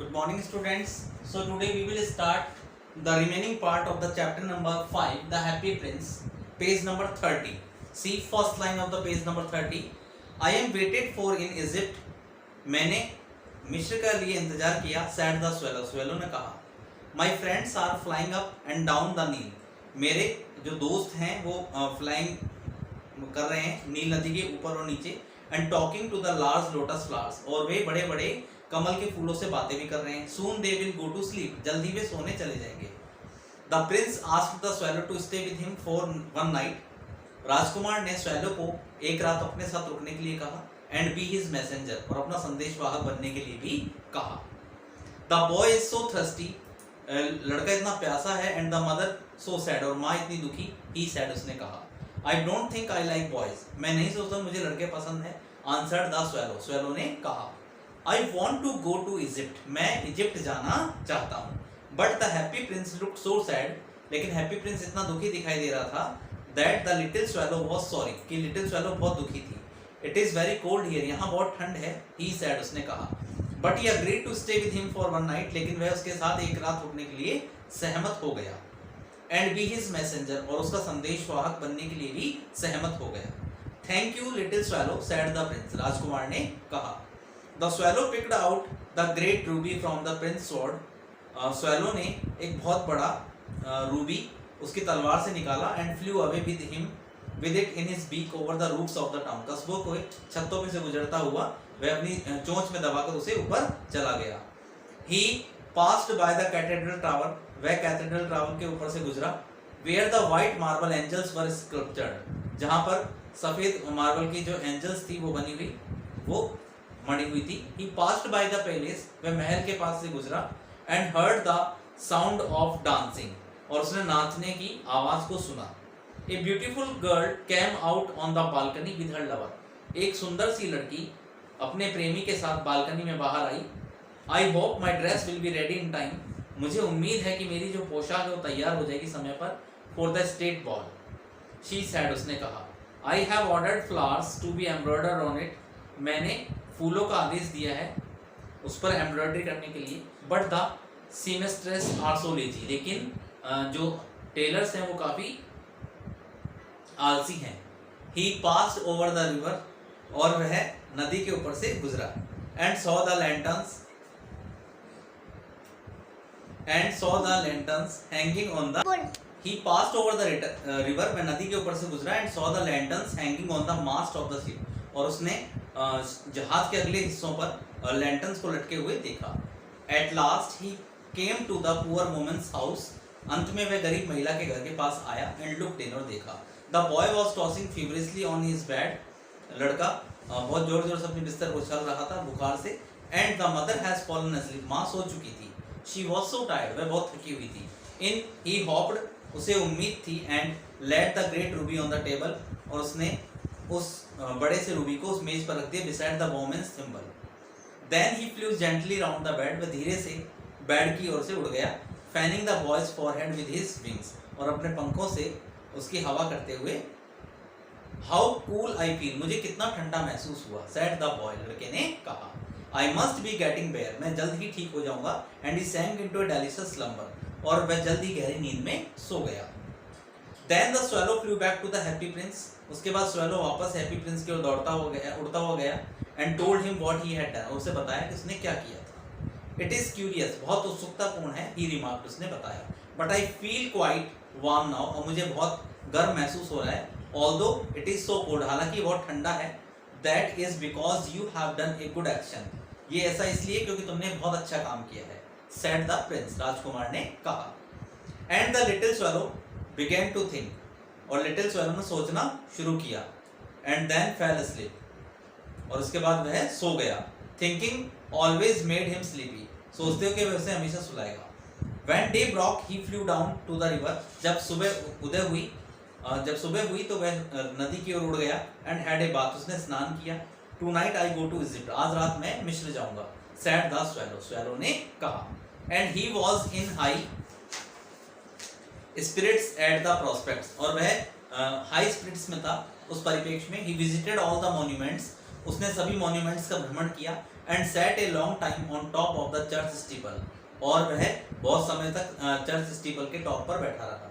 Good morning, students. So today we will start the remaining part of the chapter number 5, The Happy Prince, page number 30. See first line of the page number 30. I am waited for in Egypt. मैंने मिस्र का लिए इंतजार किया. Said the swallow. Swallow ने कहा. My friends are flying up and down the Nile. मेरे जो दोस्त हैं वो फ्लाइंग कर रहे हैं नील नदी के ऊपर और नीचे. And talking to the large lotus flowers, और वे बड़े बड़े कमल के फूलों से बातें भी कर रहे हैं. Soon they will go to sleep, जल्दी वे सोने चले जाएंगे. The prince asked the swallow to stay with him for one night. राजकुमार ने स्वैलो को एक रात अपने साथ रुकने के लिए कहा. एंड बी हिज मैसेंजर, और अपना संदेशवाहक बनने के लिए भी कहा. The boy is so thirsty, लड़का इतना प्यासा है. And the mother so sad, और माँ इतनी दुखी. ही सैड, उसने कहा. I don't think I like boys, मैं नहीं सोचता मुझे लड़के पसंद है. आंसर्ड द स्वैलो, स्वैलो ने कहा. I want to go to Egypt, मैं इजिप्ट जाना चाहता हूँ. But the happy prince looked so sad, लेकिन हैप्पी प्रिंस इतना दुखी दिखाई दे रहा था. That the little swallow was sorry, कि लिटिल स्वैलो बहुत दुखी थी. It is very cold here, यहाँ बहुत ठंड है. ही सैड, उसने कहा. But he agreed to stay with him for one night, लेकिन वह उसके साथ एक रात रुकने के लिए सहमत हो गया. एंड बी हिज मैसेंजर, और उसका संदेशवाहक बनने के लिए भी सहमत हो गया. Thank you little swallow, said the prince, राजकुमार ने कहा. The swallow picked out the great ruby from the prince sword. Swallow ने एक बहुत बड़ा रूबी उसकी तलवार से निकाला. And flew away with him with it in his beak over the roofs of the town. कस्बों को छतों में से गुजरता हुआ वह अपनी चोंच में दबाकर उसे ऊपर चला गया. He passed by the cathedral tower, वह कैथेड्रल टावर के ऊपर से गुजरा. Where the white marble angels were sculptured, जहां पर सफेद मार्बल की जो एंजल्स थी वो बनी हुई, वो मड़ी हुई थी. He passed by the palace, वह महल के पास से गुजरा. And heard the sound of dancing, और उसने नाचने की आवाज को सुना. A beautiful girl came out on the balcony with her lover, एक सुंदर सी लड़की अपने प्रेमी के साथ बालकनी में बाहर आई. I hope my dress will be ready in time, मुझे उम्मीद है कि मेरी जो पोशाक है वो तैयार हो जाएगी समय पर. For the state ball, she said, उसने कहा. I have ordered flowers to be embroidered on it, मैंने फूलों का आदेश दिया है उस पर एम्ब्रॉयडरी करने के लिए. But the seamstress are so lazy, लेकिन जो टेलर्स हैं वो काफ़ी आलसी हैं. He passed over the river, और वह नदी के ऊपर से गुजरा. And saw the lanterns hanging on the, he passed over the river, वह नदी के ऊपर से गुजरा. And saw the lanterns hanging on the mast of the ship, और उसने जहाज के अगले हिस्सों पर लैंटर्न्स को लटके हुए देखा. At last he came to the poor women's house, अंत में वह गरीब महिला के घर के पास आया. एंड लुक्ड इन, और देखा. The boy was tossing feverishly on his bed, लड़का बहुत जोर जोर से अपने बिस्तर को उछल रहा था बुखार से. And the mother has fallen asleep, माँ सो चुकी थी. शी वॉज सो टायर्ड, वह बहुत थकी हुई थी. इन ही हॉप्ड, उसे उम्मीद थी. And let the great Ruby on the table, और उसने उस बड़े से रूबी को उस मेज पर रख दिया. Beside the women's thimble. Then he flew gently round the bed, वह धीरे से बेड की ओर से उड़ गया. Fanning the boy's forehead with his wings, और अपने पंखों से उसकी हवा करते हुए. हाउ कूल आई फील, मुझे कितना ठंडा महसूस हुआ. सैड द बॉय, लड़के ने कहा. I must be getting better, मैं जल्द ही ठीक हो जाऊंगा. And he sank into a delicious slumber, और वह जल्द ही गहरी नींद में सो गया. Then the swallow flew back to the happy prince, उसके बाद स्वैलो वापस हैप्पी प्रिंस की ओर उड़ता हुआ गया. And told him what he had done, और उसे बताया कि उसने क्या किया था. इट इज क्यूरियस, बहुत उत्सुकतापूर्ण है. ही रिमार्क्ड, उसने बताया. But I feel quite warm now, और मुझे बहुत गर्म महसूस हो रहा है. Although it is so cold, हालांकि बहुत ठंडा है. That is because you have done a good action, ये ऐसा इसलिए क्योंकि तुमने बहुत अच्छा काम किया है. सेड द प्रिंस, राजकुमार ने कहा. And the little swallow began to think, और लिटिल स्वैलो ने सोचना शुरू किया. एंड देन फेल asleep, और उसके बाद वह सो गया. Thinking always made him sleepy, सोचते हो कि वह उसे हमेशा सुलाएगा. When day broke he flew down to the river, जब सुबह हुई तो वह नदी की ओर उड़ गया. एंड हैड ए बाथ, उसने स्नान किया. Tonight I go to Egypt, आज रात मैं मिस्र जाऊंगा. सैड द स्वैलो, स्वैलो ने कहा. And he was in high spirits at the prospects, और वह हाई स्पिरिट्स में था उस परिप्रेक्ष्य में. He visited all the monuments, उसने सभी मॉन्यूमेंट्स का भ्रमण किया. And sat a long time on top of the church steeple, और वह बहुत समय तक चर्च स्टीपल के टॉप पर बैठा रहा।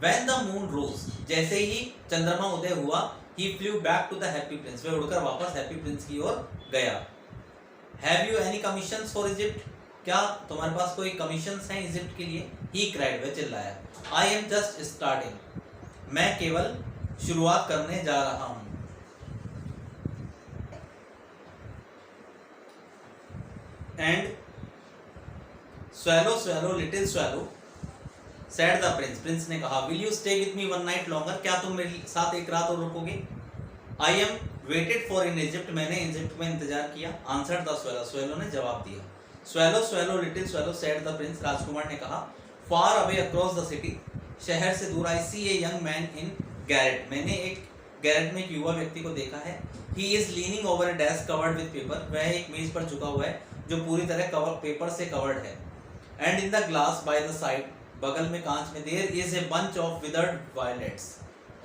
When the moon rose, जैसे ही चंद्रमा उदय हुआ, he flew back to the happy prince, वह उड़कर वापस हैप्पी प्रिंस की ओर गया। Have you any commissions for Egypt? क्या तुम्हारे पास कोई कमीशंस हैं इजिप्ट के लिए? He cried, वह चिल्लाया। I am just starting, मैं केवल शुरुआत करने जा रहा हूँ। And swallow, swallow, little swallow, said the prince, Prince ने कहा, will you stay with me one night longer, क्या तुम मेरे साथ एक रात और रुकोगे? I am waited for in Egypt, मैंने इजिप्ट में इंतजार किया। Answered the swallow, swallow ने जवाब दिया। Swallow, swallow, little swallow, said the prince, राजकुमार ने कहा, far away across the city, शहर से दूर, I see a young man in garret, मैंने एक गैरेट में एक युवा व्यक्ति को देखा है। He is leaning over a desk covered with paper, वह एक मेज पर झुका हुआ है जो पूरी तरह कवर पेपर से कवर्ड है। And in the glass by the side, बगल में कांच में, there is a bunch of withered violets,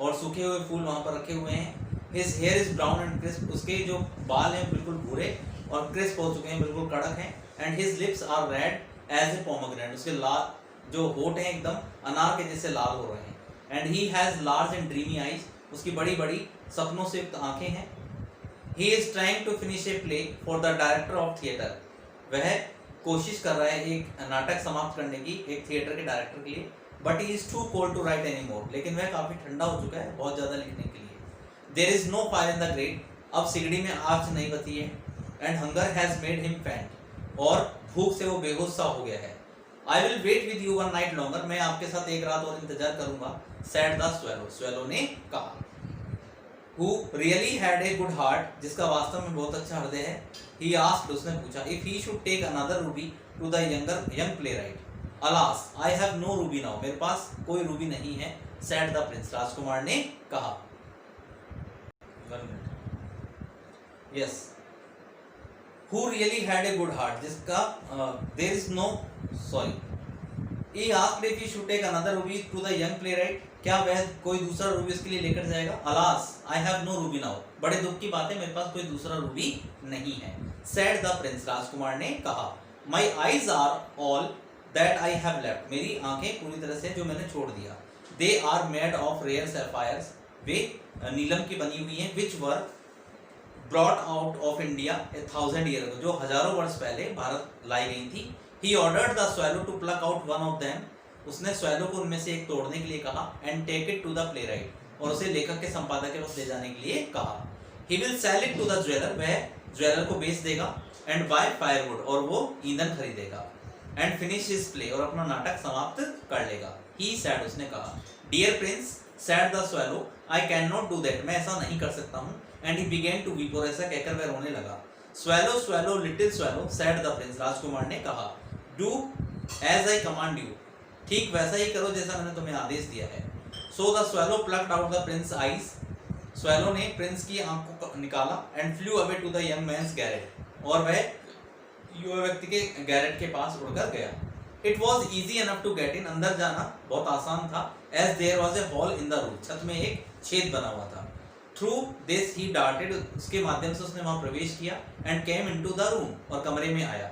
और सूखे हुए फूल वहां पर रखे हुए हैं। His hair is brown and crisp, उसके जो बाल हैं बिल्कुल भूरे और क्रिस्प हो चुके हैं, बिल्कुल कड़क हैं। And his lips are red as a pomegranate, उसके लाल जो होठ हैं एकदम अनार के जैसे लाल हो रहे हैं। And he has large and dreamy eyes, उसकी बड़ी बड़ी सपनों से युक्त आंखें हैं। He is trying to finish a play for the director of theatre, वह कोशिश कर रहा है एक नाटक समाप्त करने की एक थिएटर के डायरेक्टर के लिए। But he is too cold to write any more, लेकिन वह काफी ठंडा हो चुका है बहुत ज्यादा लिखने के लिए। There is no fire in the grate, अब सिगड़ी में आग नहीं बची है। And hunger has made him faint, और भूख से वो बेहोश सा हो गया है। I will wait with you one night longer, मैं आपके साथ एक रात और इंतजार करूंगा। सैड द स्वैलो, स्वैलो ने कहा। Who really had a good heart, जिसका वास्तव में बहुत अच्छा हृदय है। He asked, उसने पूछा, if he should take another ruby to the young playwright. Alas, I have no ruby now, मेरे पास कोई रूबी नहीं है। Said the prince, राजकुमार ने कहा। 1 minute. Yes. Who really had a good heart, जिसका there is no sorry. He asked if he should take another ruby to the young playwright, क्या वह कोई दूसरा रूबी इसके लिए लेकर जाएगा? Alas, I have no ruby now, बड़े दुख की बात है, मेरे पास कोई दूसरा रूबी नहीं है। Said the prince, राजकुमार ने कहा। My eyes are all that I have left, मेरी आंखें पूरी तरह से जो मैंने छोड़ दिया। They are made of rare sapphires, वे नीलम की बनी हुई हैं। Which were brought out of India 1000 years ago, जो हजारों वर्ष पहले भारत लाई गई थी। He ordered the swallow to pluck out one of them, उसने स्वैलो को उनमें से एक तोड़ने के लिए कहा। And take it to the playwright, और उसे लेखक के संपादक के पास ले जाने के लिए कहा। He will sell it to the jeweller, वह ज्वेलर को बेच देगा। एंड बाय फायरवुड, और वो ईंधन खरीदेगा। एंड फिनिश हिज प्ले, और अपना नाटक समाप्त कर लेगा। ही सैड, उसने कहा। Dear prince, said the swallow, I can not do that, मैं ऐसा नहीं कर सकता हूँ। And he began to weep, और ऐसा कहकर वह रोने लगा। Swallow swallow little swallow, said the prince, राजकुमार ने कहा। Do as I command you, ठीक वैसा ही करो जैसा मैंने तुम्हें आदेश दिया है। So the swallow plucked out the prince eyes, swallow ने प्रिंस की आंखों को निकाला। And flew away to the young man's garret, और वह युवा व्यक्ति के गैरेट के पास उड़कर गया। It was easy enough to get in, अंदर जाना बहुत आसान था। As there was a hole in the roof, छत में एक छेद बना हुआ था। थ्रू दिस ही डार्टेड, उसके माध्यम से उसने वहां प्रवेश किया। And came into the room, और कमरे में आया।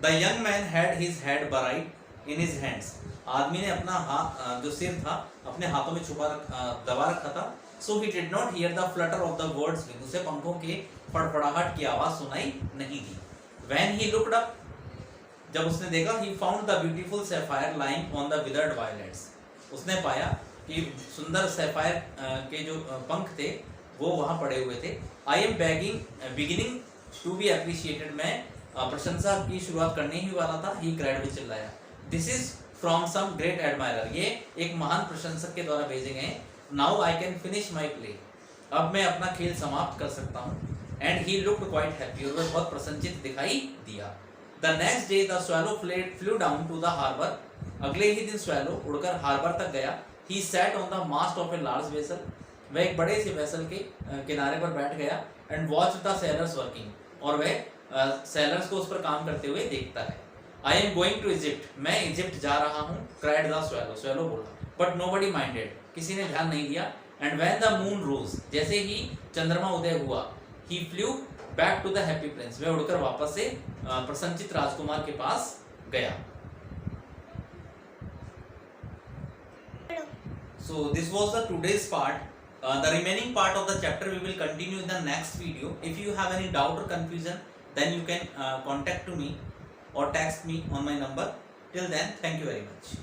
The young man had his head buried in his hands, आदमी ने अपना हाथ जो सिर था अपने हाथों में दबा रखा था। So he did not hear the flutter of the bird's wings, उसे पंखों के फड़फड़ाहट की आवाज सुनाई नहीं दी। व्हेन ही लुक्ड अप, जब उसने देखा, he found the beautiful sapphire lying on the withered violets, उसने पाया कि सुंदर सैफायर के जो पंख थे वो वहां पड़े हुए थे। I am beginning to be appreciated, मैं प्रशंसा की शुरुआत करने ही वाला था। ही क्राइड, वो चिल्लाया। This is from some great admirer, ये एक महान प्रशंसक के द्वारा भेजे गए। Now I can finish my play, अब मैं अपना खेल समाप्त कर सकता हूँ। And he looked quite happy, और वह बहुत प्रसन्नचित दिखाई दिया। The next day the swallow flew down to the harbour, अगले ही दिन स्वैलो उड़कर हार्बर तक गया। He sat on the mast of a large vessel, वह एक बड़े से वेसल के किनारे पर बैठ गया। And watch the sellers working, और वह सेलर्स को उस पर काम करते हुए देखता है। I am going to Egypt, मैं इजिप्ट जा रहा हूँ। क्राइड द स्वैलो, स्वैलो बोला। बट नोबडी माइंडेड, किसी ने ध्यान नहीं दिया। And when the moon rose, जैसे ही चंद्रमा उदय हुआ, he flew back to the happy prince. वह उड़कर वापस से प्रसन्नचित राजकुमार के पास गया. So this was the today's part. The remaining part of the chapter we will continue in the next video. If you have any doubt or confusion, then you can contact to me or text me on my number. Till then, thank you very much.